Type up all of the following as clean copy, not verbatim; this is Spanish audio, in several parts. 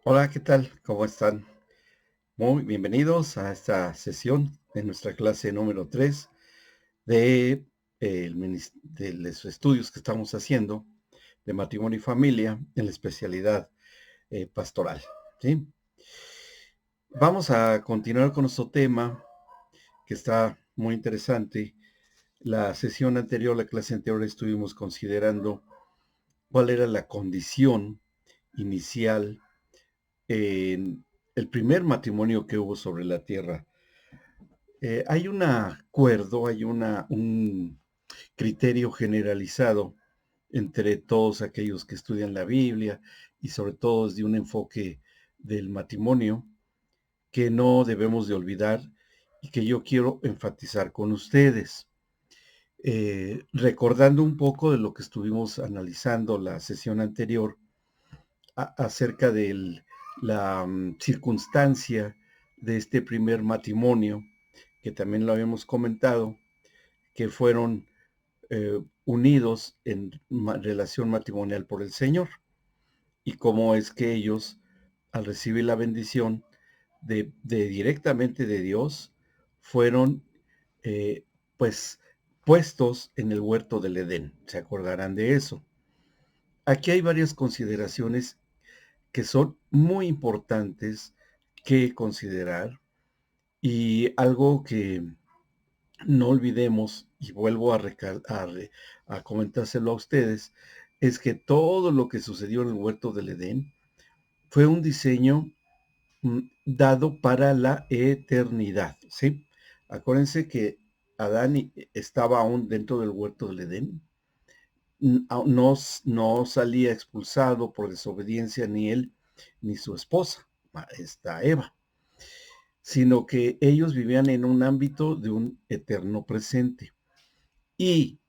Hola, ¿qué tal? ¿Cómo están? Muy bienvenidos a esta sesión de nuestra clase número 3 de, de los estudios que estamos haciendo de matrimonio y familia en la especialidad pastoral. ¿Sí? Vamos a continuar con nuestro tema que está muy interesante. La sesión anterior, la clase anterior, estuvimos considerando cuál era la condición inicial en el primer matrimonio que hubo sobre la tierra. Hay un acuerdo, un criterio generalizado entre todos aquellos que estudian la Biblia y sobre todo desde un enfoque del matrimonio que no debemos de olvidar y que yo quiero enfatizar con ustedes. Recordando un poco de lo que estuvimos analizando la sesión anterior acerca de la circunstancia de este primer matrimonio, que también lo habíamos comentado, que fueron unidos en relación matrimonial por el Señor, y cómo es que ellos, al recibir la bendición de directamente de Dios, fueron eh, pues puestos en el huerto del Edén. Se acordarán de eso. Aquí hay varias consideraciones que son muy importantes que considerar, y algo que no olvidemos, y vuelvo a comentárselo a ustedes, es que todo lo que sucedió en el huerto del Edén fue un diseño dado para la eternidad, ¿sí? Acuérdense que estaba aún dentro del huerto del Edén, no salía expulsado por desobediencia ni él ni su esposa, esta Eva, sino que ellos vivían en un ámbito de un eterno presente. Y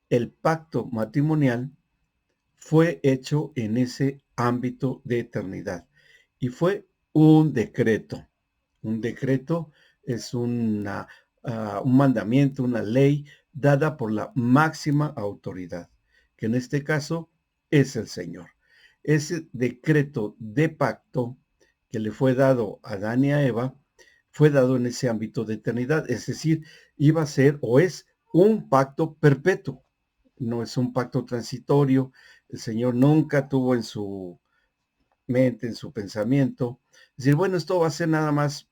el pacto matrimonial fue hecho en ese ámbito de eternidad y fue un decreto. Un decreto es un mandamiento, una ley dada por la máxima autoridad, que en este caso es el Señor. Ese decreto de pacto que le fue dado a Adán y a Eva fue dado en ese ámbito de eternidad, es decir, iba a ser o es un pacto perpetuo, no es un pacto transitorio. El Señor nunca tuvo en su mente, en su pensamiento, decir, bueno, esto va a ser nada más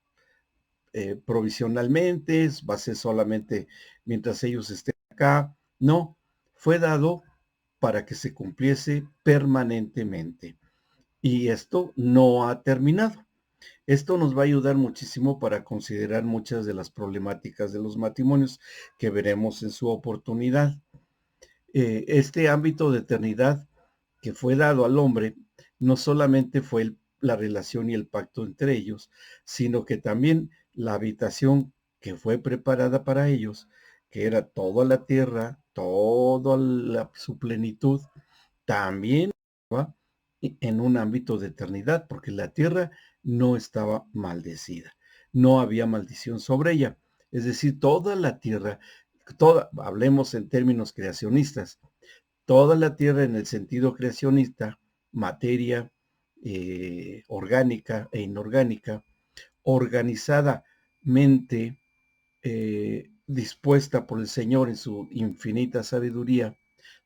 provisionalmente, va a ser solamente mientras ellos estén acá. No, fue dado para que se cumpliese permanentemente. Y esto no ha terminado. Esto nos va a ayudar muchísimo para considerar muchas de las problemáticas de los matrimonios que veremos en su oportunidad. Este ámbito de eternidad que fue dado al hombre no solamente fue la relación y el pacto entre ellos, sino que también la habitación que fue preparada para ellos, que era toda la tierra, toda su plenitud, también estaba en un ámbito de eternidad, porque la tierra no estaba maldecida, no había maldición sobre ella. Es decir, toda la tierra, hablemos en términos creacionistas, toda la tierra en el sentido creacionista, materia orgánica e inorgánica, organizadamente dispuesta por el Señor en su infinita sabiduría,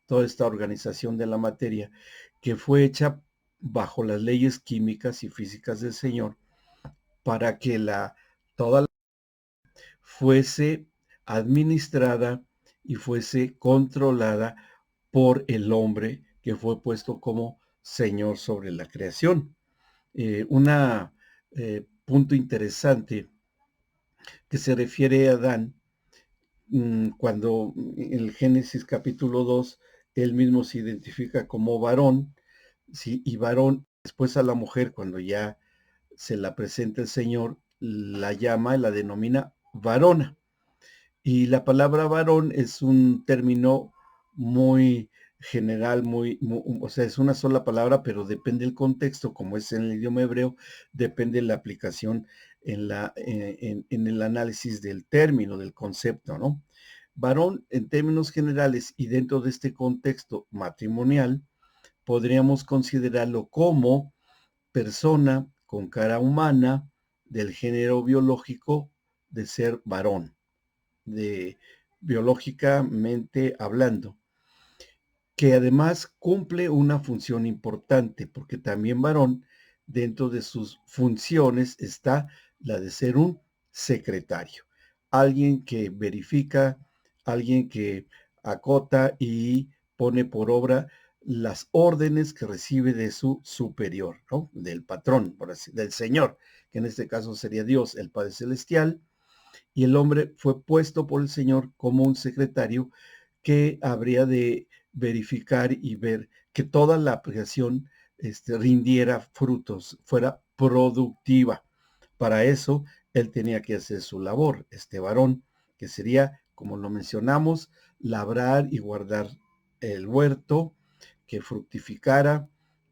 toda esta organización de la materia, que fue hecha bajo las leyes químicas y físicas del Señor, para que toda fuese administrada y fuese controlada por el hombre que fue puesto como Señor sobre la creación. Un punto interesante que se refiere a Adán, cuando en el Génesis capítulo 2, él mismo se identifica como varón, ¿sí? Y varón, después a la mujer, cuando ya se la presenta el Señor, la llama, la denomina varona. Y la palabra varón es un término muy general, o sea, es una sola palabra, pero depende del contexto, como es en el idioma hebreo, depende de la aplicación en el análisis del término, del concepto, ¿no? Varón, en términos generales y dentro de este contexto matrimonial, podríamos considerarlo como persona con cara humana del género biológico de ser varón, de biológicamente hablando, que además cumple una función importante, porque también varón, dentro de sus funciones está la de ser un secretario, alguien que verifica, alguien que acota y pone por obra las órdenes que recibe de su superior, ¿no? Del patrón, por así, del Señor, que en este caso sería Dios, el Padre Celestial, y el hombre fue puesto por el Señor como un secretario que habría de verificar y ver que toda la creación rindiera frutos, fuera productiva. Para eso, él tenía que hacer su labor, este varón, que sería, como lo mencionamos, labrar y guardar el huerto, que fructificara,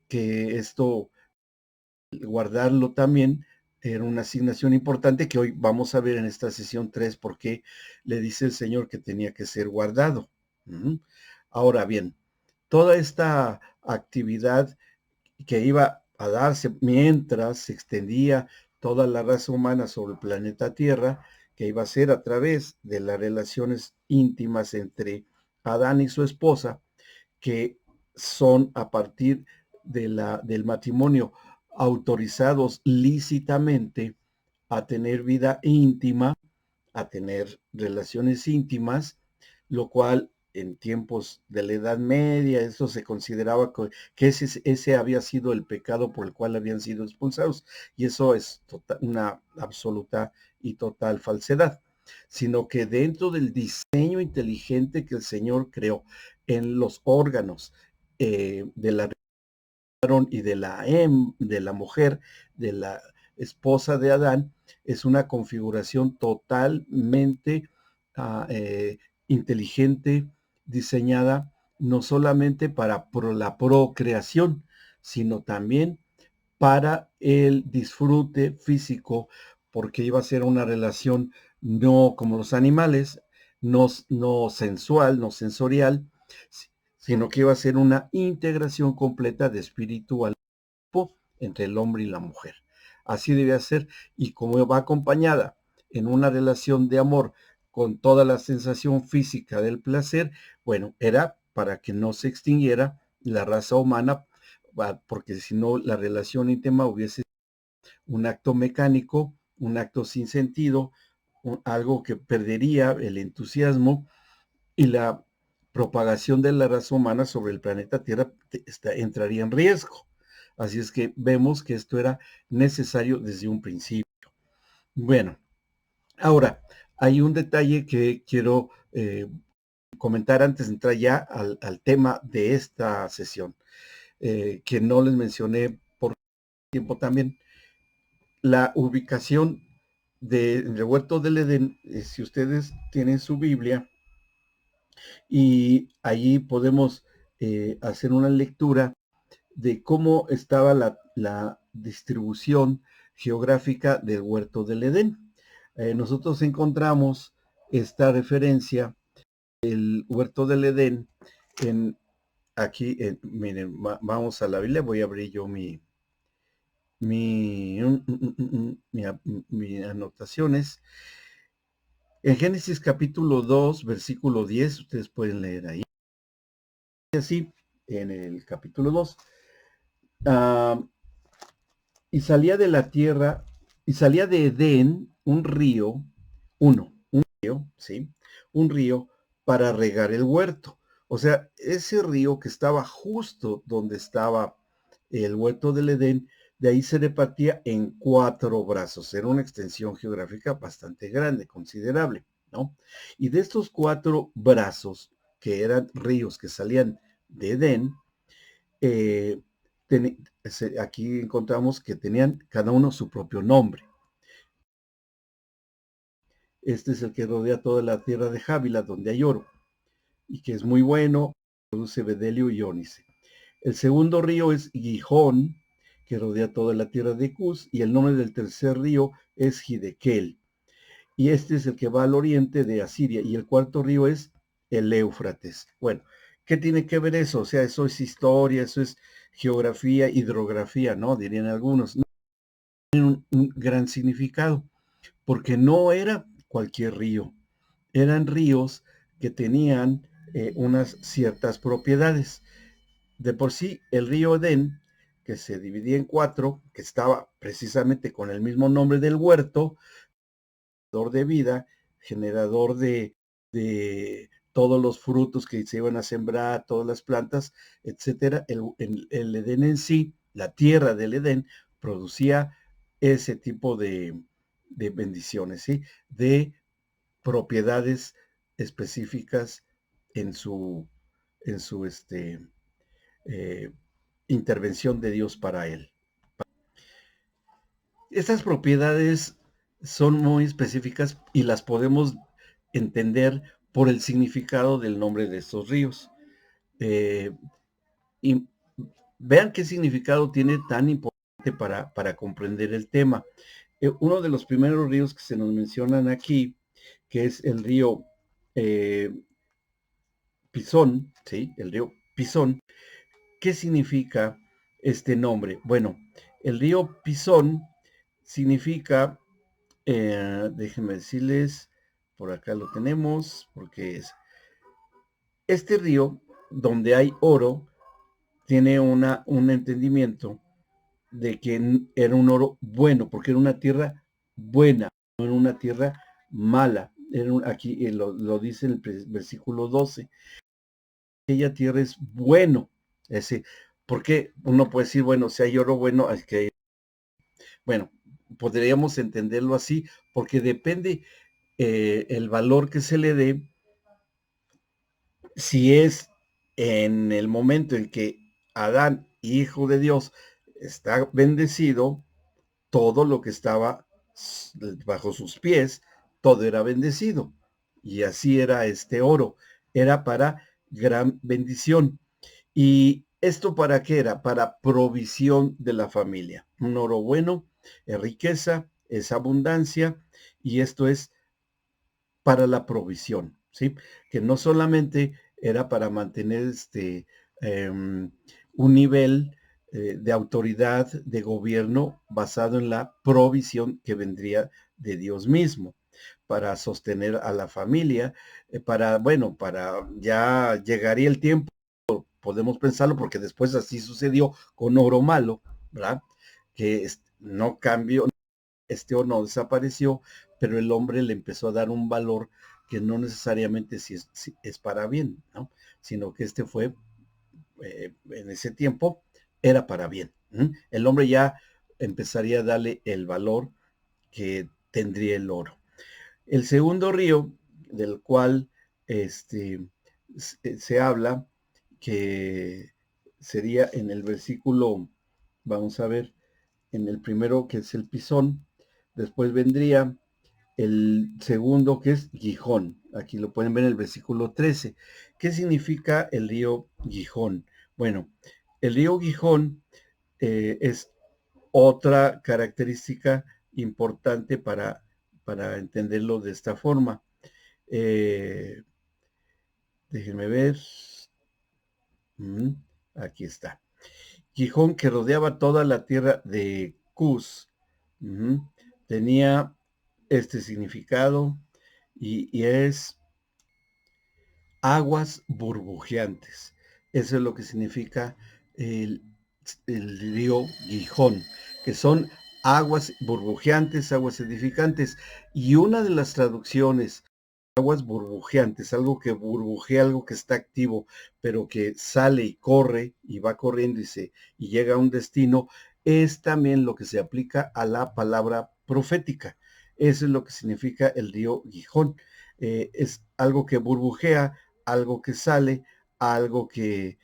que esto guardarlo también era una asignación importante que hoy vamos a ver en esta sesión 3 porque le dice el Señor que tenía que ser guardado. Ahora bien, toda esta actividad que iba a darse mientras se extendía toda la raza humana sobre el planeta Tierra, que iba a ser a través de las relaciones íntimas entre Adán y su esposa, que son a partir del matrimonio autorizados lícitamente a tener vida íntima, a tener relaciones íntimas, lo cual en tiempos de la Edad Media, eso se consideraba que ese había sido el pecado por el cual habían sido expulsados, y eso es una absoluta y total falsedad, sino que dentro del diseño inteligente que el Señor creó en los órganos de la y de la mujer, de la esposa de Adán, es una configuración totalmente inteligente, diseñada no solamente para la procreación, sino también para el disfrute físico, porque iba a ser una relación no como los animales, no sensual, no sensorial, sino que iba a ser una integración completa de espiritual entre el hombre y la mujer. Así debía ser, y como va acompañada en una relación de amor con toda la sensación física del placer, bueno, era para que no se extinguiera la raza humana, porque si no la relación íntima hubiese un acto mecánico, un acto sin sentido, algo que perdería el entusiasmo y la propagación de la raza humana sobre el planeta Tierra entraría en riesgo. Así es que vemos que esto era necesario desde un principio. Bueno, ahora hay un detalle que quiero comentar antes de entrar ya al tema de esta sesión, que no les mencioné por tiempo también. La ubicación del huerto del Edén, si ustedes tienen su Biblia, y allí podemos hacer una lectura de cómo estaba la distribución geográfica del huerto del Edén. Nosotros encontramos esta referencia, el huerto del Edén, aquí, miren, vamos a la Biblia, voy a abrir yo mis anotaciones. En Génesis capítulo 2, versículo 10, ustedes pueden leer ahí. Así, en el capítulo 2, y salía de la tierra, y salía de Edén un río, un río, ¿sí? Un río para regar el huerto. O sea, ese río que estaba justo donde estaba el huerto del Edén, de ahí se repartía en 4 brazos. Era una extensión geográfica bastante grande, considerable, ¿no? Y de estos 4 brazos, que eran ríos que salían de Edén, eh, aquí encontramos que tenían cada uno su propio nombre. Este es el que rodea toda la tierra de Jávila, donde hay oro, y que es muy bueno, produce bedelio y ónice. El segundo río es Gijón, que rodea toda la tierra de Cus, y el nombre del tercer río es Hidekel. Y este es el que va al oriente de Asiria, y el cuarto río es el Éufrates. Bueno, ¿qué tiene que ver eso? O sea, eso es historia, eso es geografía, hidrografía, ¿no? Dirían algunos. No, tiene un gran significado, porque no era cualquier río, eran ríos que tenían unas ciertas propiedades. De por sí, el río Edén, que se dividía en cuatro, que estaba precisamente con el mismo nombre del huerto, generador de vida, generador de todos los frutos que se iban a sembrar, todas las plantas, etcétera. El Edén en sí, la tierra del Edén, producía ese tipo de bendiciones, ¿sí? De propiedades específicas en su eh, intervención de Dios para él. Estas propiedades son muy específicas y las podemos entender por el significado del nombre de estos ríos. Eh, y vean qué significado tiene tan importante para comprender el tema. Uno de los primeros ríos que se nos mencionan aquí, que es el río eh, Pisón, ¿sí? El río Pisón. ¿Qué significa este nombre? Bueno, el río Pisón significa, déjenme decirles, por acá lo tenemos, porque es este río donde hay oro, tiene un entendimiento de que era un oro bueno, porque era una tierra buena, no era una tierra mala. Aquí lo dice el versículo 12. Aquella tierra es bueno. Es decir, porque uno puede decir, bueno, si hay oro bueno, es que, bueno, podríamos entenderlo así, porque depende el valor que se le dé, si es en el momento en que Adán, hijo de Dios, está bendecido, todo lo que estaba bajo sus pies, todo era bendecido. Y así era este oro, era para gran bendición. ¿Y esto para qué era? Para provisión de la familia. Un oro bueno es riqueza, es abundancia, y esto es para la provisión, ¿sí? Que no solamente era para mantener un nivel de autoridad de gobierno basado en la provisión que vendría de Dios mismo, para sostener a la familia, bueno, para ya llegaría el tiempo, podemos pensarlo, porque después así sucedió con oro malo, ¿verdad? Que no cambió, este oro no desapareció, pero el hombre le empezó a dar un valor que no necesariamente si es para bien, ¿no? Sino que este fue, en ese tiempo, era para bien. El hombre ya empezaría a darle el valor que tendría el oro. El segundo río del cual se habla, que sería en el versículo, vamos a ver, en el primero que es el Pisón, después vendría el segundo que es Gijón. Aquí lo pueden ver en el versículo 13. ¿Qué significa el río Gijón? Bueno, el río Gijón es otra característica importante para entenderlo de esta forma. Déjenme ver. Aquí está. Gijón, que rodeaba toda la tierra de Cus. Tenía este significado y es aguas burbujeantes. Eso es lo que significa el, el río Gijón, que son aguas burbujeantes, aguas edificantes. Y una de las traducciones, aguas burbujeantes, algo que burbujea, algo que está activo, pero que sale y corre y va corriendo y llega a un destino, es también lo que se aplica a la palabra profética. Eso es lo que significa el río Gijón. Es algo que burbujea, algo que sale, algo que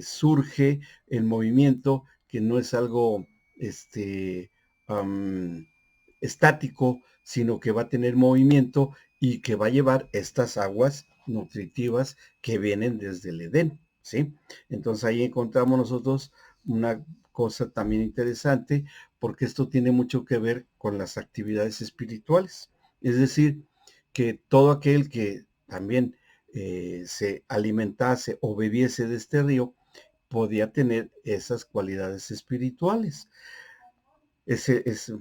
surge en movimiento, que no es algo estático, sino que va a tener movimiento y que va a llevar estas aguas nutritivas que vienen desde el Edén, ¿sí? Entonces ahí encontramos nosotros una cosa también interesante, porque esto tiene mucho que ver con las actividades espirituales. Es decir, que todo aquel que también se alimentase o bebiese de este río, podía tener esas cualidades espirituales.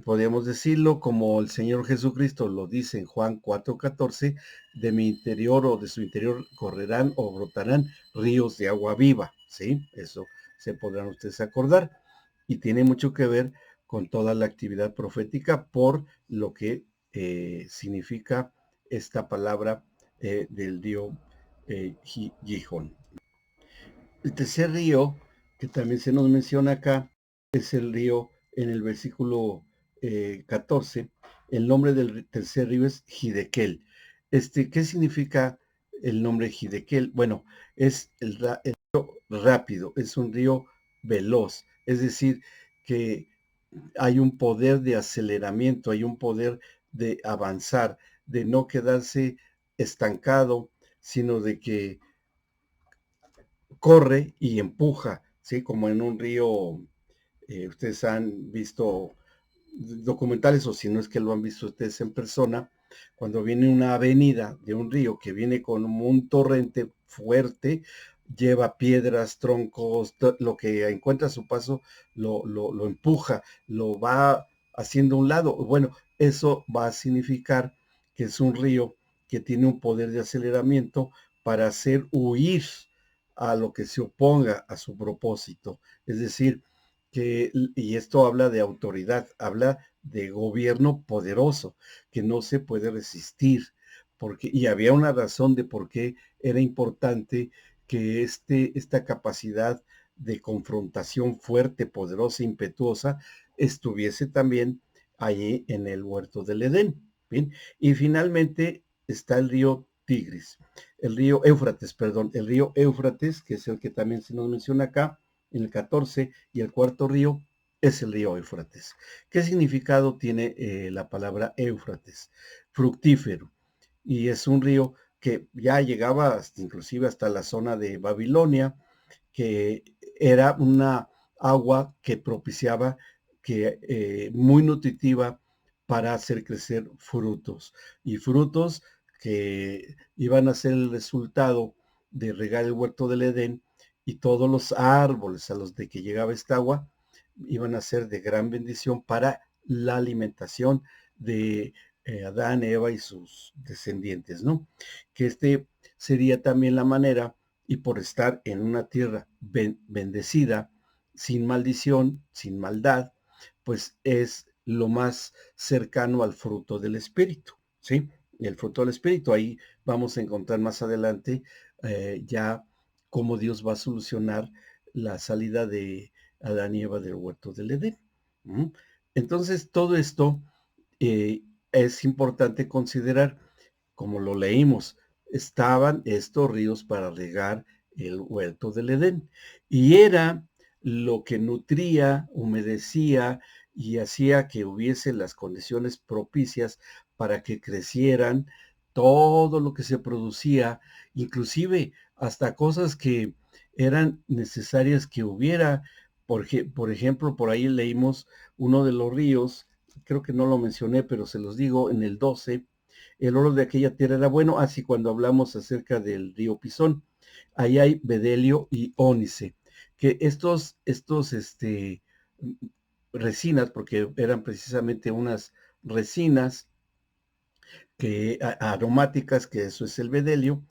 Podríamos decirlo como el Señor Jesucristo lo dice en Juan 4:14, de mi interior o de su interior correrán o brotarán ríos de agua viva, ¿sí? Eso se podrán ustedes acordar. Y tiene mucho que ver con toda la actividad profética por lo que significa esta palabra del río Gijón. El tercer río, que también se nos menciona acá, es el río en el versículo 14. El nombre del tercer río es Hidekel. ¿Qué significa el nombre Hidekel? Bueno, es el río rápido, es un río veloz, es decir, que hay un poder de aceleramiento, hay un poder de avanzar, de no quedarse estancado, sino de que corre y empuja, ¿sí? Como en un río, ustedes han visto documentales, o si no es que lo han visto ustedes en persona, cuando viene una avenida de un río que viene con un torrente fuerte, lleva piedras, troncos, lo que encuentra a su paso lo empuja, lo va haciendo a un lado. Bueno, eso va a significar que es un río que tiene un poder de aceleramiento para hacer huir a lo que se oponga a su propósito. Es decir, y esto habla de autoridad, habla de gobierno poderoso, que no se puede resistir, y había una razón de por qué era importante que esta capacidad de confrontación fuerte, poderosa, impetuosa, estuviese también allí en el huerto del Edén. ¿Bien? Y finalmente está el río Tigris, el río Éufrates, perdón, el río Éufrates, que es el que también se nos menciona acá, en el 14, y el cuarto río es el río Éufrates. ¿Qué significado tiene la palabra Éufrates? Fructífero. Y es un río que ya llegaba inclusive hasta la zona de Babilonia, que era una agua que propiciaba, que muy nutritiva para hacer crecer frutos. Y frutos que iban a ser el resultado de regar el huerto del Edén, y todos los árboles a los de que llegaba esta agua iban a ser de gran bendición para la alimentación de Adán, Eva y sus descendientes, ¿no? Que sería también la manera, y por estar en una tierra bendecida, sin maldición, sin maldad, pues es lo más cercano al fruto del Espíritu, ¿sí? El fruto del Espíritu, ahí vamos a encontrar más adelante ya cómo Dios va a solucionar la salida de Adán y Eva del huerto del Edén. ¿Mm? Entonces, todo esto es importante considerar, como lo leímos, estaban estos ríos para regar el huerto del Edén, y era lo que nutría, humedecía y hacía que hubiese las condiciones propicias para que crecieran todo lo que se producía, inclusive hasta cosas que eran necesarias que hubiera. Por ejemplo, por ahí leímos uno de los ríos, creo que no lo mencioné, pero se los digo, en el 12, el oro de aquella tierra era bueno, así cuando hablamos acerca del río Pisón. Ahí hay bedelio y ónice, que resinas, porque eran precisamente unas resinas aromáticas, que eso es el bedelio,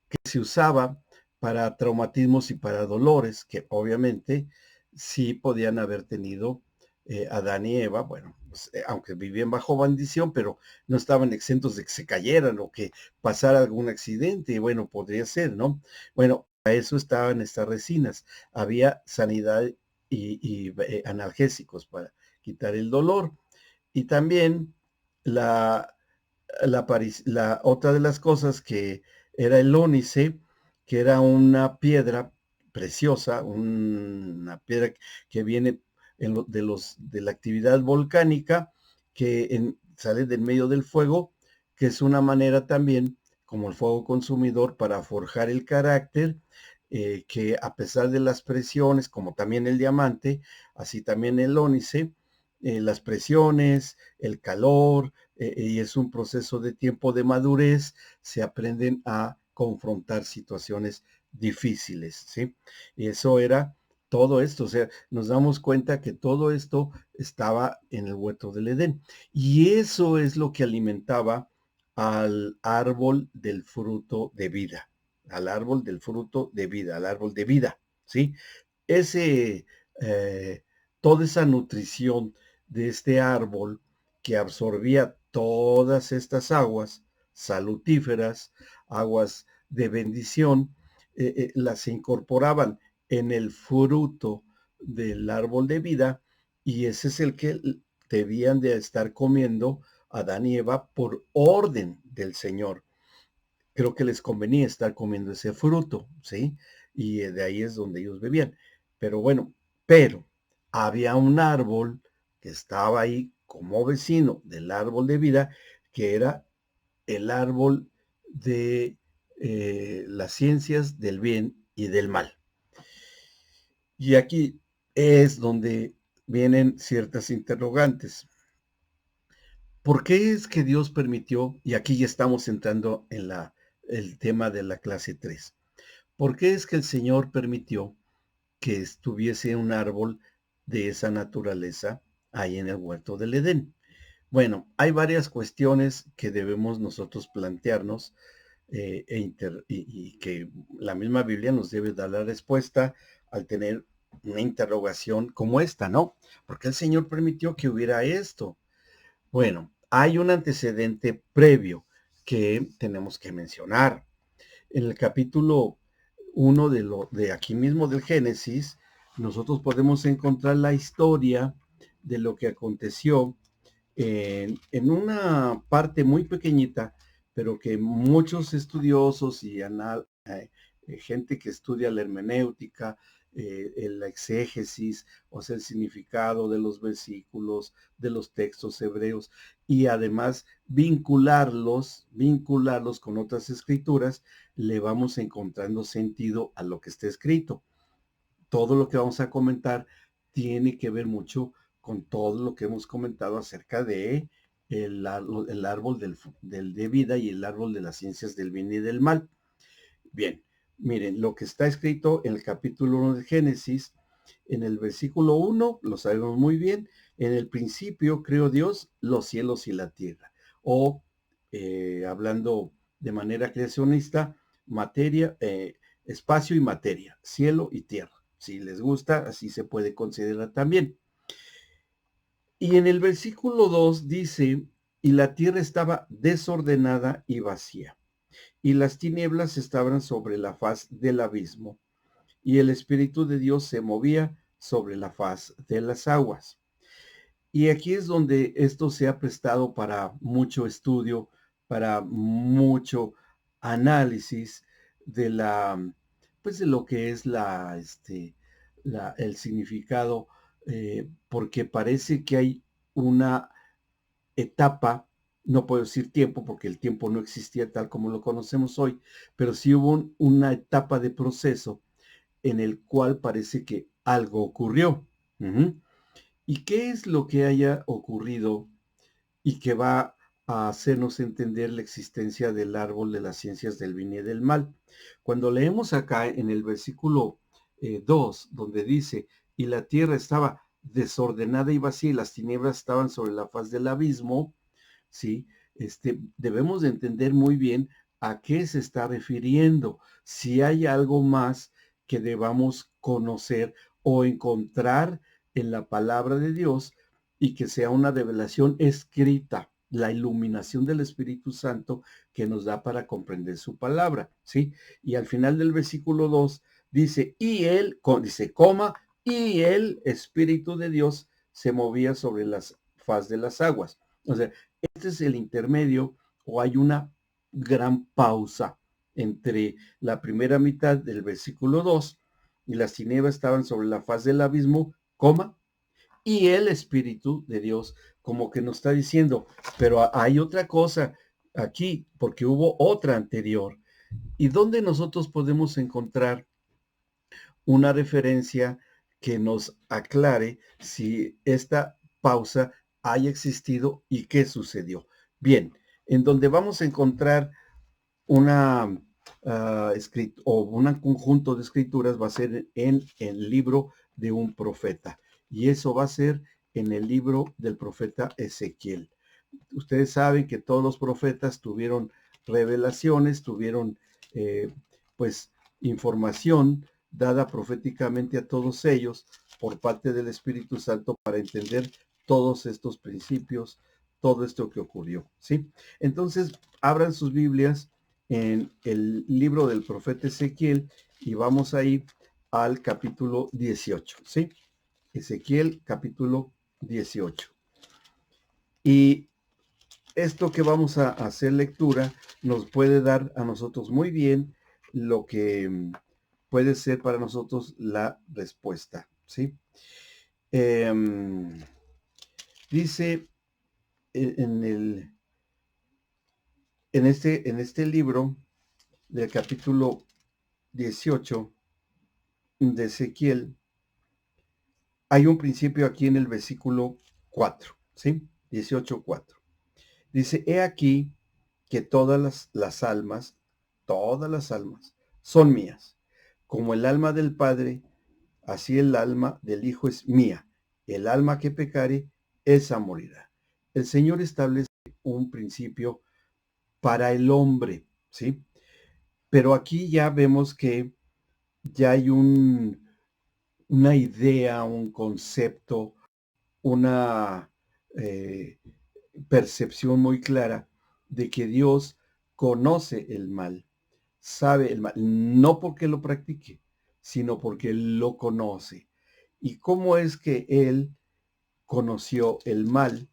que se usaba para traumatismos y para dolores, que obviamente sí podían haber tenido Adán y Eva, bueno, pues, aunque vivían bajo bendición, pero no estaban exentos de que se cayeran o que pasara algún accidente, y bueno, podría ser, ¿no? Bueno, a eso estaban estas resinas. Había sanidad y analgésicos para quitar el dolor. Y también la, la otra de las cosas que era el ónice, que era una piedra preciosa, una piedra que viene de la actividad volcánica, que sale del medio del fuego, que es una manera también, como el fuego consumidor, para forjar el carácter, que a pesar de las presiones, como también el diamante, así también el ónice, las presiones, el calor, y es un proceso de tiempo de madurez, se aprenden a confrontar situaciones difíciles, ¿sí? Y eso era todo esto, o sea, nos damos cuenta que todo esto estaba en el huerto del Edén. Y eso es lo que alimentaba al árbol del fruto de vida, al árbol del fruto de vida, al árbol de vida, ¿sí? Ese, toda esa nutrición de este árbol que absorbía todas estas aguas salutíferas, aguas de bendición, las incorporaban en el fruto del árbol de vida, y ese es el que debían de estar comiendo Adán y Eva por orden del Señor. Creo que les convenía estar comiendo ese fruto, ¿sí? Y de ahí es donde ellos bebían. Pero bueno, pero había un árbol que estaba ahí como vecino del árbol de vida, que era el árbol de las ciencias del bien y del mal. Y aquí es donde vienen ciertas interrogantes. ¿Por qué es que Dios permitió, y aquí ya estamos entrando en el tema de la clase 3, por qué es que el Señor permitió que estuviese un árbol de esa naturaleza ahí en el huerto del Edén? Bueno, hay varias cuestiones que debemos nosotros plantearnos, y que la misma Biblia nos debe dar la respuesta al tener una interrogación como esta, ¿no? ¿Por qué el Señor permitió que hubiera esto? Bueno, hay un antecedente previo que tenemos que mencionar. En el capítulo 1 de aquí mismo del Génesis, nosotros podemos encontrar la historia de lo que aconteció en una parte muy pequeñita, pero que muchos estudiosos y gente que estudia la hermenéutica, la exégesis, o sea, el significado de los versículos, de los textos hebreos, y además vincularlos con otras escrituras, le vamos encontrando sentido a lo que está escrito. Todo lo que vamos a comentar tiene que ver mucho con todo lo que hemos comentado acerca de el árbol del de vida y el árbol de las ciencias del bien y del mal. Bien, miren, lo que está escrito en el capítulo 1 de Génesis, en el versículo 1, lo sabemos muy bien, en el principio creó Dios los cielos y la tierra. O, hablando de manera creacionista, materia, espacio y materia, cielo y tierra. Si les gusta, así se puede considerar también. Y en el versículo 2 dice, y la tierra estaba desordenada y vacía, y las tinieblas estaban sobre la faz del abismo, y el Espíritu de Dios se movía sobre la faz de las aguas. Y aquí es donde esto se ha prestado para mucho estudio, para mucho análisis de pues de lo que es el significado, porque parece que hay una etapa, no puedo decir tiempo porque el tiempo no existía tal como lo conocemos hoy, pero sí hubo una etapa de proceso en el cual parece que algo ocurrió. Ujú. ¿Y qué es lo que haya ocurrido y que va a hacernos entender la existencia del árbol de las ciencias del bien y del mal? Cuando leemos acá en el versículo 2, donde dice, y la tierra estaba desordenada y vacía, y las tinieblas estaban sobre la faz del abismo, ¿sí? Debemos de entender muy bien a qué se está refiriendo, si hay algo más que debamos conocer o encontrar en la palabra de Dios y que sea una revelación escrita, la iluminación del Espíritu Santo que nos da para comprender su palabra, ¿sí? Y al final del versículo 2 dice, dice, y el Espíritu de Dios se movía sobre las faz de las aguas. O sea, este es el intermedio, o hay una gran pausa entre la primera mitad del versículo 2 y las tinieblas estaban sobre la faz del abismo, y el Espíritu de Dios, como que nos está diciendo, pero hay otra cosa aquí, porque hubo otra anterior. ¿Y dónde nosotros podemos encontrar una referencia que nos aclare si esta pausa haya existido y qué sucedió? Bien, en donde vamos a encontrar una o un conjunto de escrituras va a ser en el libro de un profeta. Y eso va a ser en el libro del profeta Ezequiel. Ustedes saben que todos los profetas tuvieron revelaciones, tuvieron eh, pues información dada proféticamente a todos ellos por parte del Espíritu Santo para entender todos estos principios, todo esto que ocurrió, ¿sí? Entonces, abran sus Biblias en el libro del profeta Ezequiel y vamos a ir al capítulo 18, ¿sí? Ezequiel capítulo 18. Y esto que vamos a hacer lectura nos puede dar a nosotros muy bien lo que puede ser para nosotros la respuesta, ¿sí? Dice en este libro del capítulo 18 de Ezequiel, hay un principio aquí en el versículo 4, ¿sí? 18:4. Dice, he aquí que todas las almas, son mías. Como el alma del Padre, así el alma del Hijo es mía. El alma que pecare, esa morirá. El Señor establece un principio para el hombre, ¿sí? Pero aquí ya vemos que ya hay una idea, un concepto, una eh, percepción muy clara de que Dios conoce el mal, sabe el mal, no porque lo practique, sino porque lo conoce. ¿Y cómo es que Él conoció el mal?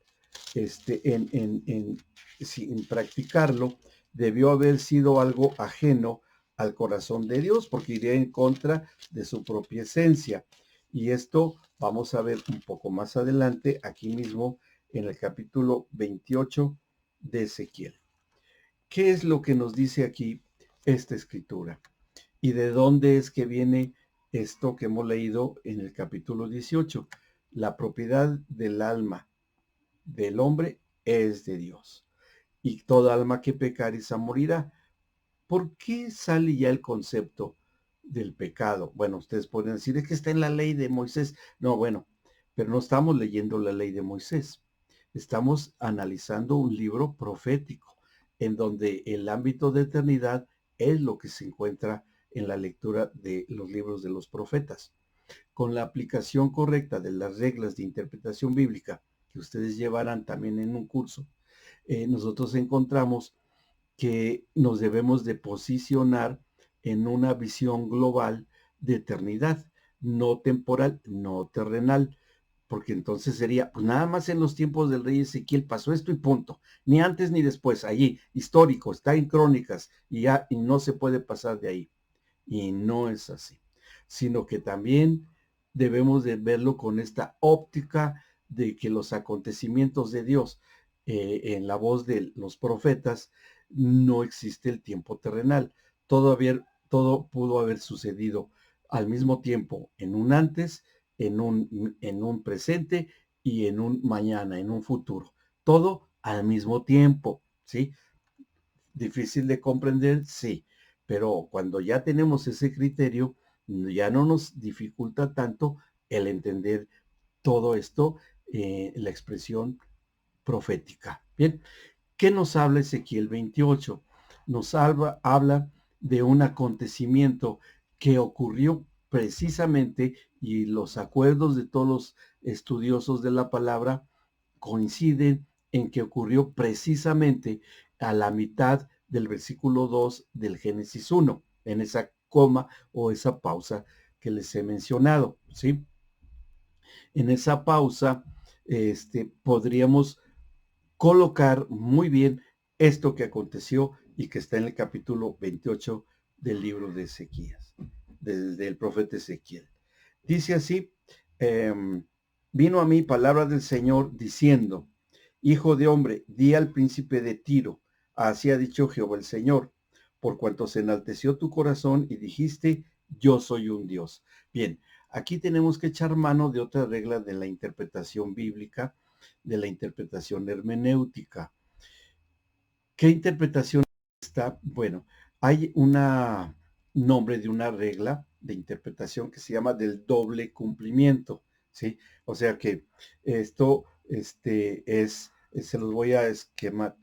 Sin practicarlo, debió haber sido algo ajeno al corazón de Dios, porque iría en contra de su propia esencia. Y esto vamos a ver un poco más adelante, aquí mismo en el capítulo 28 de Ezequiel. ¿Qué es lo que nos dice aquí esta escritura? ¿Y de dónde es que viene esto que hemos leído en el capítulo 18? La propiedad del alma del hombre es de Dios. Y toda alma que pecare esa morirá. ¿Por qué sale ya el concepto del pecado? Bueno, ustedes pueden decir, es que está en la ley de Moisés. No, bueno, pero no estamos leyendo la ley de Moisés. Estamos analizando un libro profético en donde el ámbito de eternidad es lo que se encuentra en la lectura de los libros de los profetas. Con la aplicación correcta de las reglas de interpretación bíblica que ustedes llevarán también en un curso, nosotros encontramos que nos debemos de posicionar en una visión global de eternidad, no temporal, no terrenal, porque entonces sería, pues nada más en los tiempos del rey Ezequiel pasó esto y punto, ni antes ni después, allí, histórico, está en crónicas y ya, y no se puede pasar de ahí. Y no es así, sino que también debemos de verlo con esta óptica de que los acontecimientos de Dios en la voz de los profetas no existe el tiempo terrenal. Todo pudo haber sucedido al mismo tiempo en un antes, en un presente y en un mañana, en un futuro. Todo al mismo tiempo, ¿sí? Difícil de comprender, sí, pero cuando ya tenemos ese criterio, ya no nos dificulta tanto el entender todo esto, la expresión profética. Bien, ¿qué nos habla Ezequiel 28? Habla de un acontecimiento que ocurrió precisamente, y los acuerdos de todos los estudiosos de la palabra coinciden en que ocurrió precisamente a la mitad del versículo 2 del Génesis 1, en esa coma o esa pausa que les he mencionado, ¿sí? En esa pausa, podríamos colocar muy bien esto que aconteció y que está en el capítulo 28 del libro de Ezequías, del profeta Ezequiel. Dice así, vino a mí palabra del Señor diciendo, hijo de hombre, di al príncipe de Tiro, así ha dicho Jehová el Señor, por cuanto se enalteció tu corazón y dijiste, yo soy un Dios. Bien, aquí tenemos que echar mano de otra regla de la interpretación bíblica, de la interpretación hermenéutica. ¿Qué interpretación está? Bueno, hay un nombre de una regla de interpretación que se llama del doble cumplimiento, ¿sí? O sea que esto se los voy a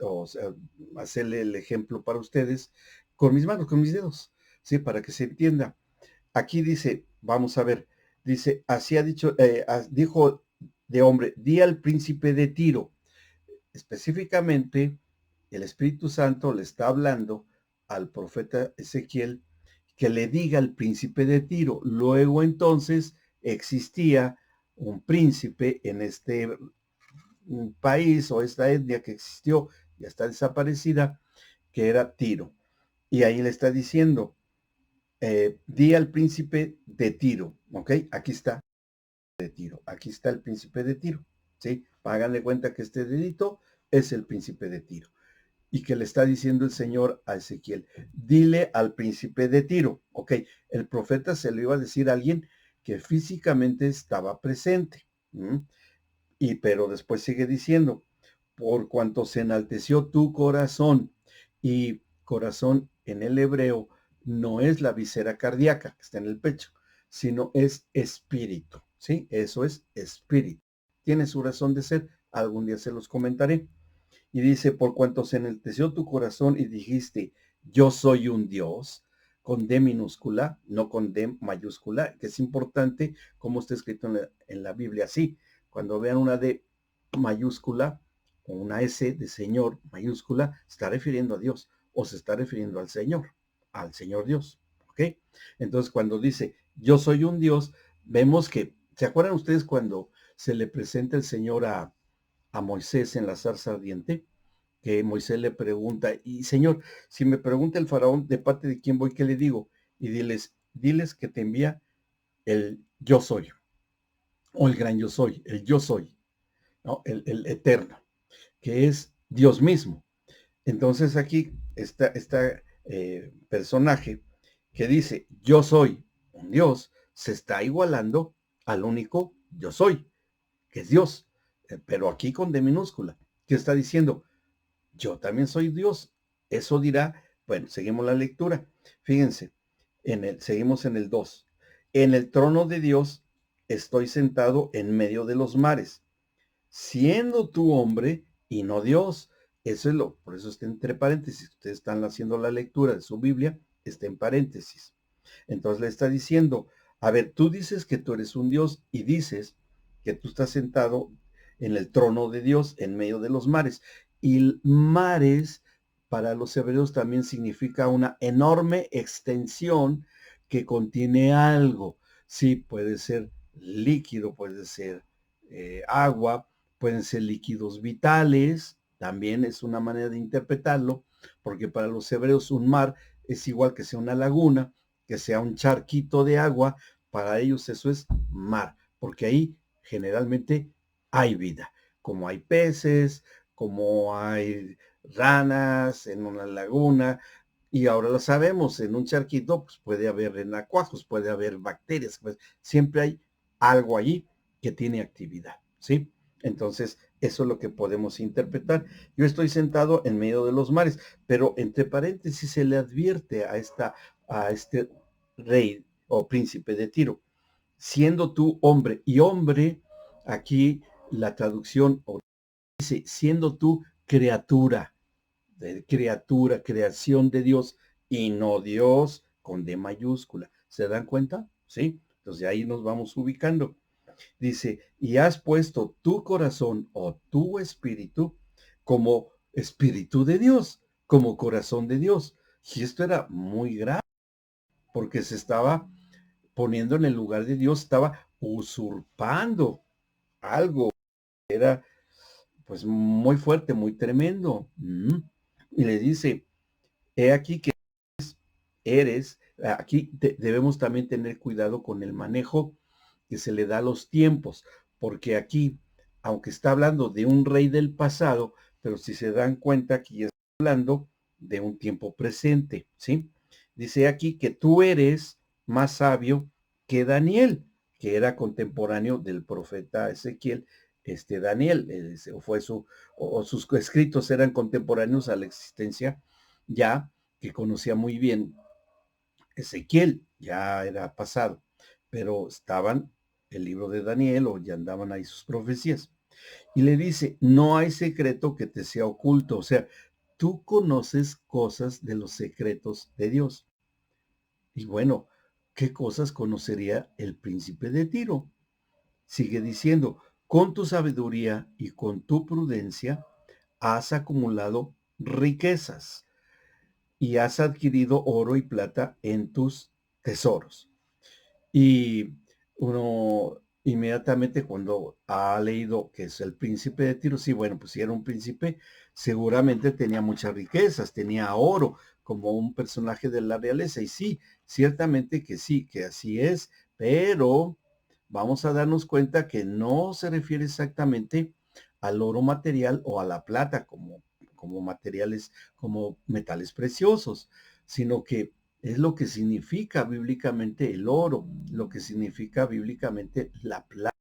o sea, hacerle el ejemplo para ustedes con mis manos, con mis dedos, ¿sí? Para que se entienda. Aquí dice, vamos a ver, dice, así ha dicho, dijo de hombre, di al príncipe de Tiro. Específicamente, el Espíritu Santo le está hablando al profeta Ezequiel que le diga al príncipe de Tiro. Luego entonces existía un príncipe en este país o esta etnia que existió, ya está desaparecida, que era Tiro. Y ahí le está diciendo, di al príncipe de Tiro, ¿ok? Aquí está de Tiro, aquí está el príncipe de Tiro, ¿sí? Háganle cuenta que este dedito es el príncipe de Tiro. Y que le está diciendo el Señor a Ezequiel, dile al príncipe de Tiro, ¿ok? El profeta se lo iba a decir a alguien que físicamente estaba presente, ¿m? Pero después sigue diciendo, por cuanto se enalteció tu corazón, y corazón en el hebreo no es la visera cardíaca que está en el pecho, sino es espíritu, ¿sí? Eso es espíritu. Tiene su razón de ser, algún día se los comentaré. Y dice, por cuanto se enalteció tu corazón y dijiste, yo soy un Dios, con D minúscula, no con D mayúscula, que es importante como está escrito en la Biblia. Sí, cuando vean una D mayúscula o una S de Señor mayúscula, se está refiriendo a Dios o se está refiriendo al Señor Dios. ¿Ok? Entonces, cuando dice, yo soy un Dios, vemos que, ¿se acuerdan ustedes cuando se le presenta el Señor a Moisés en la zarza ardiente? Que Moisés le pregunta, y Señor, si me pregunta el faraón de parte de quién voy, ¿qué le digo? Y diles que te envía el yo soy, o el gran yo soy, ¿no? El eterno, que es Dios mismo. Entonces aquí está personaje que dice, yo soy un Dios, se está igualando al único yo soy, que es Dios, pero aquí con D minúscula, que está diciendo, yo también soy Dios. Eso dirá, bueno, seguimos la lectura. Fíjense, seguimos en el 2. En el trono de Dios estoy sentado en medio de los mares, siendo tú hombre y no Dios. Por eso está entre paréntesis. Ustedes están haciendo la lectura de su Biblia, está en paréntesis. Entonces le está diciendo, a ver, tú dices que tú eres un Dios y dices que tú estás sentado en el trono de Dios en medio de los mares. Y mares para los hebreos también significa una enorme extensión que contiene algo. Sí, puede ser líquido, puede ser agua, pueden ser líquidos vitales, también es una manera de interpretarlo, porque para los hebreos un mar es igual que sea una laguna, que sea un charquito de agua, para ellos eso es mar, porque ahí generalmente hay vida, como hay peces, como hay ranas en una laguna, y ahora lo sabemos, en un charquito pues puede haber renacuajos, puede haber bacterias, pues siempre hay algo allí que tiene actividad, ¿sí? Entonces, eso es lo que podemos interpretar. Yo estoy sentado en medio de los mares, pero entre paréntesis se le advierte a este rey o príncipe de Tiro, siendo tú hombre, y hombre, aquí la traducción dice, siendo tú criatura, creación de Dios, y no Dios con D mayúscula. ¿Se dan cuenta? Sí. Entonces ahí nos vamos ubicando. Dice, y has puesto tu corazón o tu espíritu como espíritu de Dios, como corazón de Dios. Y esto era muy grave, porque se estaba poniendo en el lugar de Dios, estaba usurpando algo, era pues muy fuerte, muy tremendo. Y le dice, he aquí que eres, aquí debemos también tener cuidado con el manejo que se le da a los tiempos, porque aquí, aunque está hablando de un rey del pasado, pero si se dan cuenta, aquí está hablando de un tiempo presente, ¿sí? Dice aquí que tú eres más sabio que Daniel, que era contemporáneo del profeta Ezequiel, Daniel, o sus escritos eran contemporáneos a la existencia ya, que conocía muy bien Ezequiel ya era pasado, pero estaban el libro de Daniel o ya andaban ahí sus profecías. Y le dice, no hay secreto que te sea oculto. O sea, tú conoces cosas de los secretos de Dios. Y bueno, ¿qué cosas conocería el príncipe de Tiro? Sigue diciendo, con tu sabiduría y con tu prudencia has acumulado riquezas y has adquirido oro y plata en tus tesoros. Y uno inmediatamente cuando ha leído que es el príncipe de Tiro, sí, bueno, pues si era un príncipe, seguramente tenía muchas riquezas, tenía oro, como un personaje de la realeza. Y sí, ciertamente que sí, que así es, pero vamos a darnos cuenta que no se refiere exactamente al oro material o a la plata como materiales, como metales preciosos, sino que es lo que significa bíblicamente el oro, lo que significa bíblicamente la plata.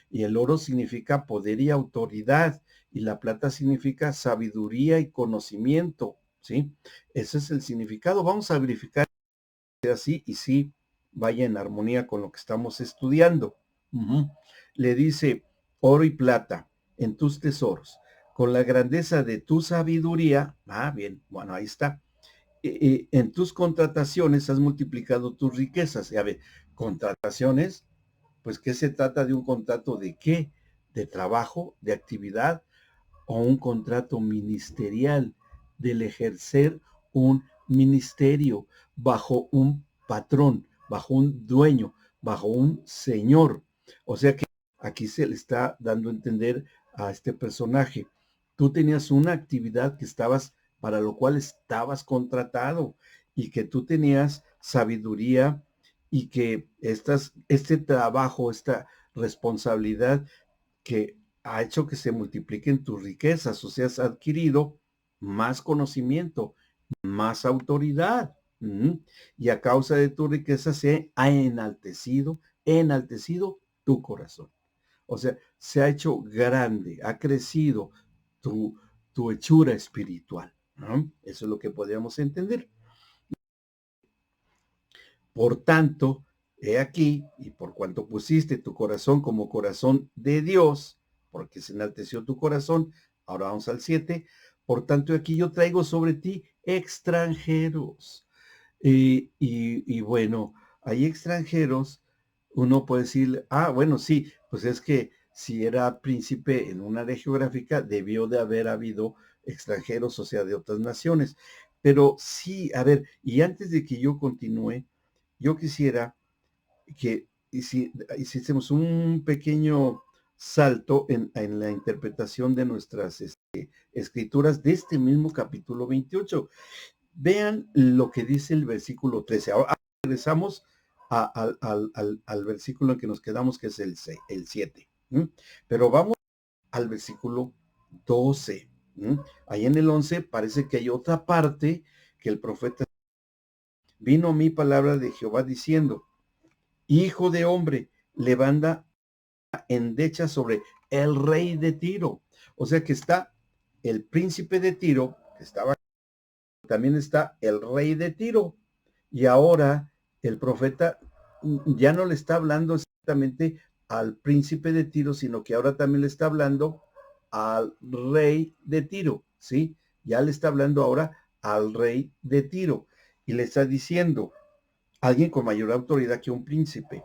Y el oro significa poder y autoridad, y la plata significa sabiduría y conocimiento, ¿sí? Ese es el significado. Vamos a verificar si es así y si vaya en armonía con lo que estamos estudiando. Le dice, oro y plata en tus tesoros, con la grandeza de tu sabiduría. Ah, bien, bueno, ahí está, en tus contrataciones has multiplicado tus riquezas. Y a ver, contrataciones, pues ¿qué se trata de un contrato de qué? De trabajo, de actividad o un contrato ministerial, del ejercer un ministerio bajo un patrón, bajo un dueño, bajo un señor. O sea que aquí se le está dando a entender a este personaje. Tú tenías una actividad que estabas, para lo cual estabas contratado y que tú tenías sabiduría y que este trabajo, esta responsabilidad que ha hecho que se multipliquen tus riquezas, o sea, has adquirido más conocimiento, más autoridad. Y a causa de tu riqueza se ha enaltecido tu corazón. O sea, se ha hecho grande, ha crecido tu, tu hechura espiritual, ¿no? Eso es lo que podríamos entender. Por tanto, he aquí, y por cuanto pusiste tu corazón como corazón de Dios, porque se enalteció tu corazón, ahora vamos al 7, por tanto aquí yo traigo sobre ti extranjeros. Y bueno, hay extranjeros, uno puede decir, ah, bueno, sí, pues es que si era príncipe en una área geográfica, debió de haber habido extranjeros, o sea, de otras naciones. Pero sí, a ver, y antes de que yo continúe, yo quisiera que hiciésemos un pequeño salto en la interpretación de nuestras escrituras de este mismo capítulo 28. Vean lo que dice el versículo 13. Ahora regresamos al versículo en que nos quedamos, que es el 7. Pero vamos al versículo 12. Ahí en el 11 parece que hay otra parte que el profeta, vino mi palabra de Jehová diciendo, hijo de hombre, levanta endecha sobre el rey de Tiro. O sea que está el príncipe de Tiro, que estaba, también está el rey de Tiro. Y ahora el profeta ya no le está hablando exactamente al príncipe de Tiro, sino que ahora también le está hablando al rey de Tiro, ¿sí? Ya le está hablando ahora al rey de Tiro y le está diciendo, alguien con mayor autoridad que un príncipe.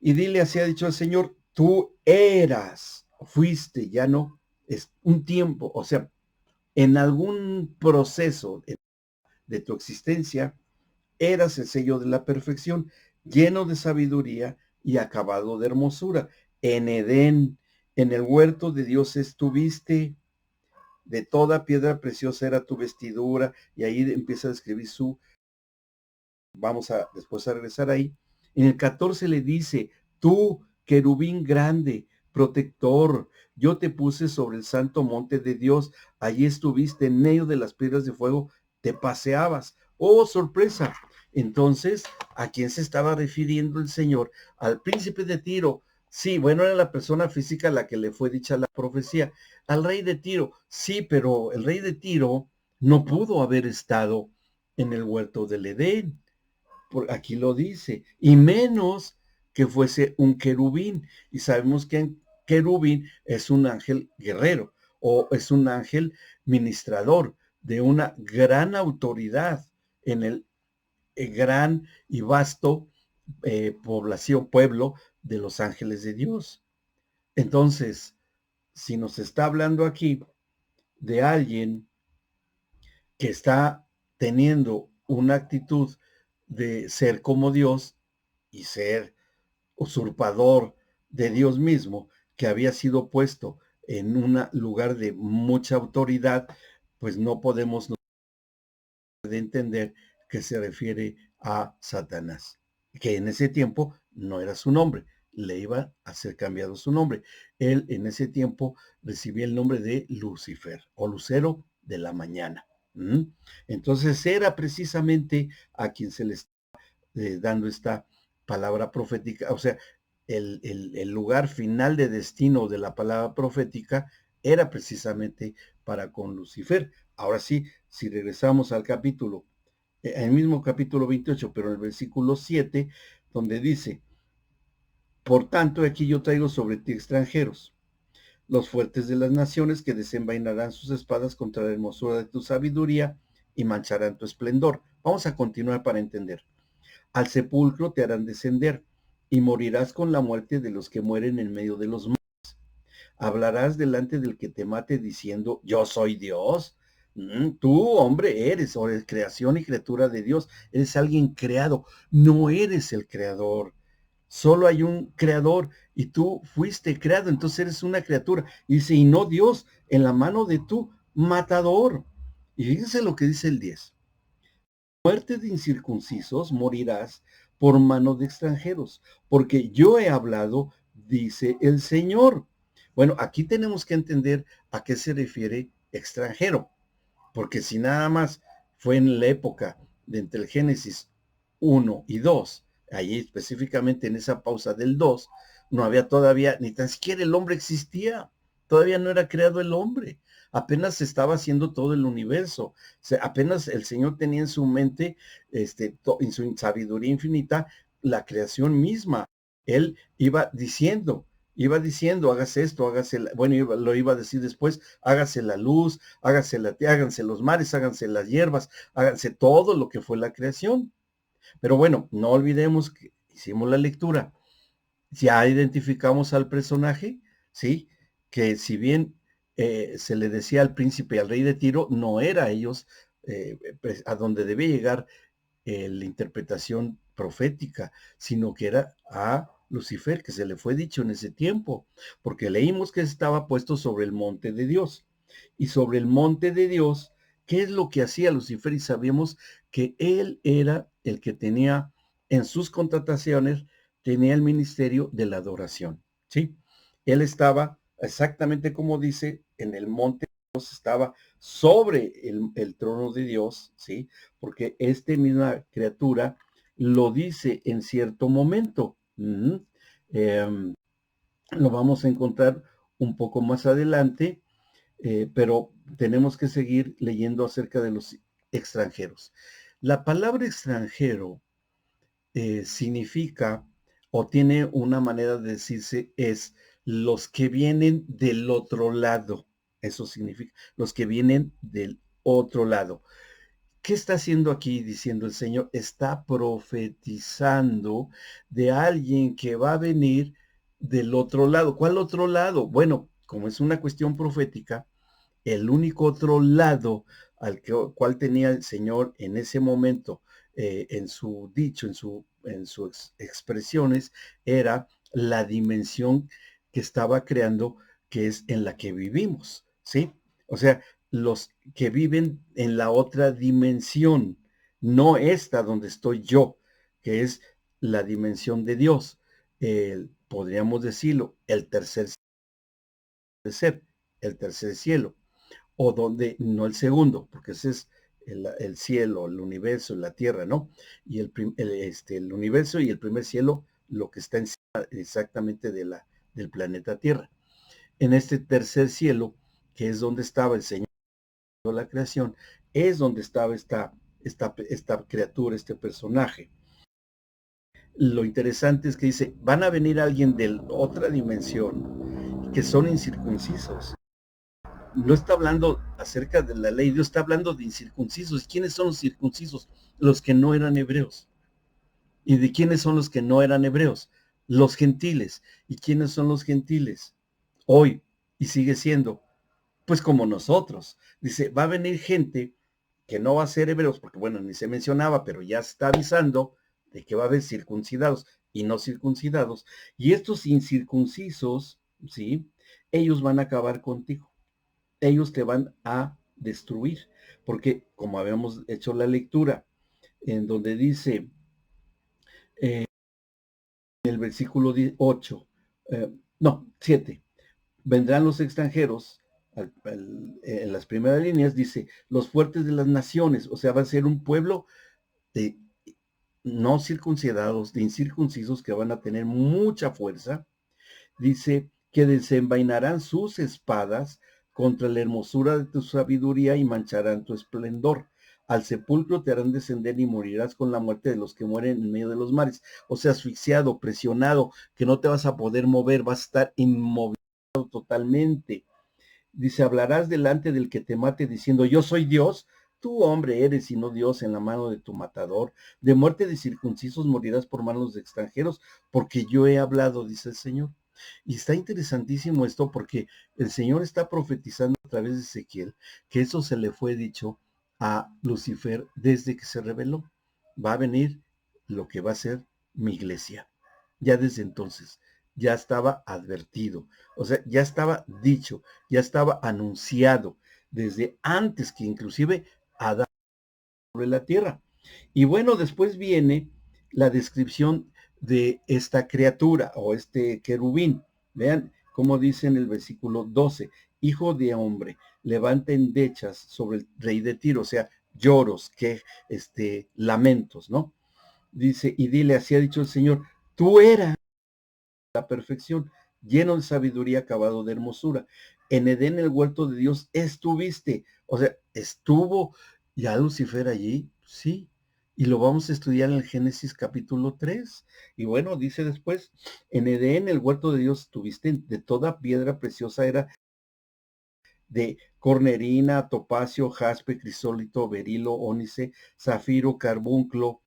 Y dile, así ha dicho el Señor, tú eras, fuiste, ya no, es un tiempo, o sea, en algún proceso de tu existencia, eras el sello de la perfección, lleno de sabiduría y acabado de hermosura. En Edén, en el huerto de Dios estuviste, de toda piedra preciosa era tu vestidura, y ahí empieza a describir vamos a después a regresar ahí. En el 14 le dice, tú, querubín grande, protector, yo te puse sobre el santo monte de Dios, allí estuviste en medio de las piedras de fuego, te paseabas. Oh, sorpresa. Entonces, ¿a quién se estaba refiriendo el Señor? Al príncipe de Tiro. Sí, bueno, era la persona física a la que le fue dicha la profecía. Al rey de Tiro, sí, pero el rey de Tiro no pudo haber estado en el huerto del Edén. Aquí lo dice, y menos que fuese un querubín. Y sabemos que un querubín es un ángel guerrero o es un ángel ministrador de una gran autoridad en el gran y vasto pueblo de los ángeles de Dios. Entonces, si nos está hablando aquí de alguien que está teniendo una actitud de ser como Dios y ser usurpador de Dios mismo, que había sido puesto en un lugar de mucha autoridad, pues no podemos de entender que se refiere a Satanás, que en ese tiempo no era su nombre, le iba a ser cambiado su nombre. Él en ese tiempo recibía el nombre de Lucifer o Lucero de la mañana. Entonces era precisamente a quien se le está dando esta palabra profética, o sea, el lugar final de destino de la palabra profética era precisamente para con Lucifer. Ahora sí, si regresamos al capítulo, el mismo capítulo 28, pero en el versículo 7, donde dice, por tanto, aquí yo traigo sobre ti extranjeros, los fuertes de las naciones que desenvainarán sus espadas contra la hermosura de tu sabiduría y mancharán tu esplendor. Vamos a continuar para entender. Al sepulcro te harán descender y morirás con la muerte de los que mueren en medio de los montes. Hablarás delante del que te mate diciendo, yo soy Dios. Tú, hombre, eres, o eres creación y criatura de Dios. Eres alguien creado. No eres el creador. Solo hay un creador y tú fuiste creado. Entonces eres una criatura. Y dice, y no Dios, en la mano de tu matador. Y fíjense lo que dice el 10. Muerte de incircuncisos morirás por mano de extranjeros, porque yo he hablado, dice el Señor. Bueno, aquí tenemos que entender a qué se refiere extranjero, porque si nada más fue en la época de entre el Génesis 1 y 2, allí específicamente en esa pausa del 2, no había todavía, ni tan siquiera el hombre existía, todavía no era creado el hombre, apenas se estaba haciendo todo el universo, o sea, apenas el Señor tenía en su mente, en su sabiduría infinita, la creación misma. Él iba diciendo, hágase esto, hágase, bueno, lo iba a decir después, hágase la luz, háganse los mares, háganse las hierbas, háganse todo lo que fue la creación. Pero bueno, no olvidemos que hicimos la lectura. Ya identificamos al personaje, ¿sí? Que si bien se le decía al príncipe y al rey de Tiro, no era a ellos a donde debía llegar la interpretación profética, sino que era a Lucifer, que se le fue dicho en ese tiempo, porque leímos que estaba puesto sobre el monte de Dios. Y sobre el monte de Dios, ¿qué es lo que hacía Lucifer? Y sabíamos que él era el que tenía en sus contrataciones, tenía el ministerio de la adoración, ¿sí? Él estaba exactamente como dice, en el monte de Dios, estaba sobre el trono de Dios, ¿sí? Porque misma criatura lo dice en cierto momento. Lo vamos a encontrar un poco más adelante, pero tenemos que seguir leyendo acerca de los extranjeros. La palabra extranjero significa o tiene una manera de decirse es los que vienen del otro lado. Eso significa los que vienen del otro lado. ¿Qué está haciendo aquí diciendo el Señor? Está profetizando de alguien que va a venir del otro lado. ¿Cuál otro lado? Bueno, como es una cuestión profética, el único otro lado cual tenía el Señor en ese momento, en su dicho, en sus expresiones, era la dimensión que estaba creando, que es en la que vivimos, ¿sí? O sea, los que viven en la otra dimensión, no esta donde estoy yo, que es la dimensión de Dios. Podríamos decirlo, el tercer ser, el tercer cielo, o donde, no el segundo, porque ese es el cielo, el universo, la tierra, ¿no? Y el universo y el primer cielo, lo que está encima exactamente del planeta Tierra. En este tercer cielo, que es donde estaba el Señor de la creación, es donde estaba esta esta criatura, este personaje. Lo interesante es que dice, van a venir alguien de otra dimensión que son incircuncisos. No está hablando acerca de la ley, Dios está hablando de incircuncisos. ¿Quiénes son los circuncisos? Los que no eran hebreos. ¿Y de quiénes son los que no eran hebreos? Los gentiles. ¿Y quiénes son los gentiles? Hoy, y sigue siendo, pues como nosotros. Dice, va a venir gente que no va a ser hebreos, porque bueno, ni se mencionaba, pero ya está avisando de que va a haber circuncidados y no circuncidados. Y estos incircuncisos, ¿sí? Ellos van a acabar contigo. Ellos te van a destruir, porque como habíamos hecho la lectura, en donde dice, en el versículo 8, no, 7, vendrán los extranjeros, en las primeras líneas dice, los fuertes de las naciones, o sea, va a ser un pueblo de no circuncidados, de incircuncisos que van a tener mucha fuerza. Dice que desenvainarán sus espadas contra la hermosura de tu sabiduría y mancharán tu esplendor. Al sepulcro te harán descender y morirás con la muerte de los que mueren en medio de los mares. O sea, asfixiado, presionado, que no te vas a poder mover, vas a estar inmovilizado totalmente. Dice, hablarás delante del que te mate diciendo, yo soy Dios. Tú, hombre, eres y no Dios en la mano de tu matador. De muerte de circuncisos morirás por manos de extranjeros, porque yo he hablado, dice el Señor. Y está interesantísimo esto porque el Señor está profetizando a través de Ezequiel que eso se le fue dicho a Lucifer desde que se reveló. Va a venir lo que va a ser mi iglesia. Ya desde entonces, ya estaba advertido, o sea, ya estaba dicho, ya estaba anunciado desde antes que inclusive Adán sobre la tierra. Y bueno, después viene la descripción de esta criatura o este querubín. Vean cómo dice en el versículo 12, hijo de hombre, levanta endechas sobre el rey de Tiro, o sea, lloros, que, lamentos, ¿no? Dice, y dile, así ha dicho el Señor, tú eras la perfección, lleno de sabiduría, acabado de hermosura. En Edén, el huerto de Dios, estuviste. O sea, estuvo ya Lucifer allí, sí. Y lo vamos a estudiar en el Génesis capítulo 3. Y bueno, dice después, en Edén, el huerto de Dios, estuviste, de toda piedra preciosa era de cornerina, topacio, jaspe, crisólito, berilo, ónice, zafiro, carbunclo,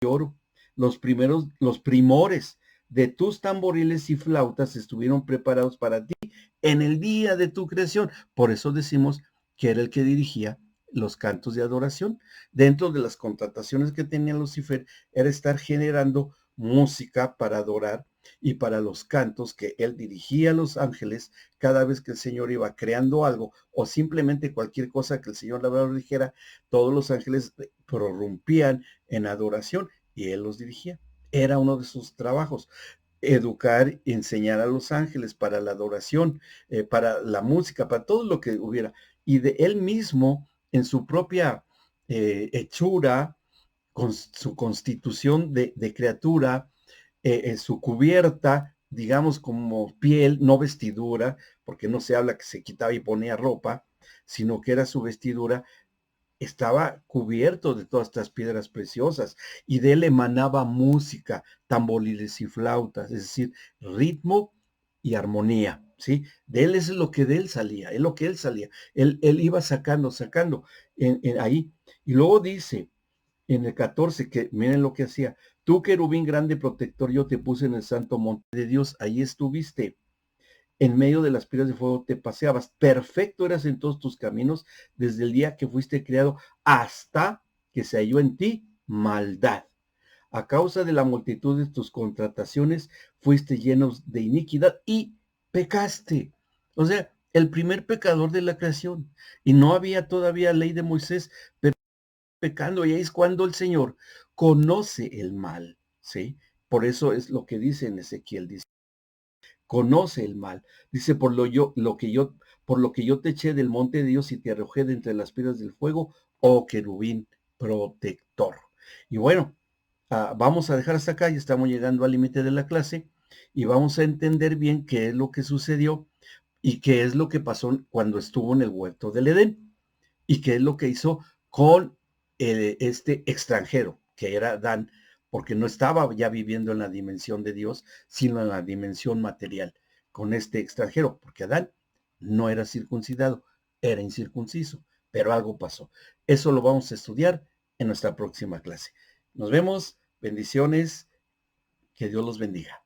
oro. Los primores de tus tamboriles y flautas estuvieron preparados para ti en el día de tu creación. Por eso decimos que era el que dirigía los cantos de adoración. Dentro de las contrataciones que tenía Lucifer era estar generando música para adorar y para los cantos que él dirigía a los ángeles cada vez que el Señor iba creando algo o simplemente cualquier cosa que el Señor le dijera, todos los ángeles prorrumpían en adoración y él los dirigía. Era uno de sus trabajos, educar, enseñar a los ángeles para la adoración, para la música, para todo lo que hubiera. Y de él mismo, en su propia hechura, con su constitución de criatura, su cubierta, digamos como piel, no vestidura, porque no se habla que se quitaba y ponía ropa, sino que era su vestidura, estaba cubierto de todas estas piedras preciosas y de él emanaba música, tamboriles y flautas, es decir, ritmo y armonía, ¿sí? De él es lo que de él salía, es lo que él salía. Él iba sacando ahí. Y luego dice en el 14 que miren lo que hacía. Tú, querubín grande protector, yo te puse en el santo monte de Dios, ahí estuviste en medio de las piedras de fuego te paseabas. Perfecto eras en todos tus caminos desde el día que fuiste creado hasta que se halló en ti maldad. A causa de la multitud de tus contrataciones fuiste lleno de iniquidad y pecaste. O sea, el primer pecador de la creación. Y no había todavía ley de Moisés, pero pecando. Y ahí es cuando el Señor conoce el mal. ¿Sí? Por eso es lo que dice en Ezequiel, dice, conoce el mal. Dice, por lo que yo te eché del monte de Dios y te arrojé de entre las piedras del fuego, oh querubín protector. Y bueno, vamos a dejar hasta acá, ya estamos llegando al límite de la clase y vamos a entender bien qué es lo que sucedió y qué es lo que pasó cuando estuvo en el huerto del Edén y qué es lo que hizo con este extranjero, que era Adán, porque no estaba ya viviendo en la dimensión de Dios, sino en la dimensión material, con este extranjero, porque Adán no era circuncidado, era incircunciso, pero algo pasó. Eso lo vamos a estudiar en nuestra próxima clase. Nos vemos, bendiciones, que Dios los bendiga.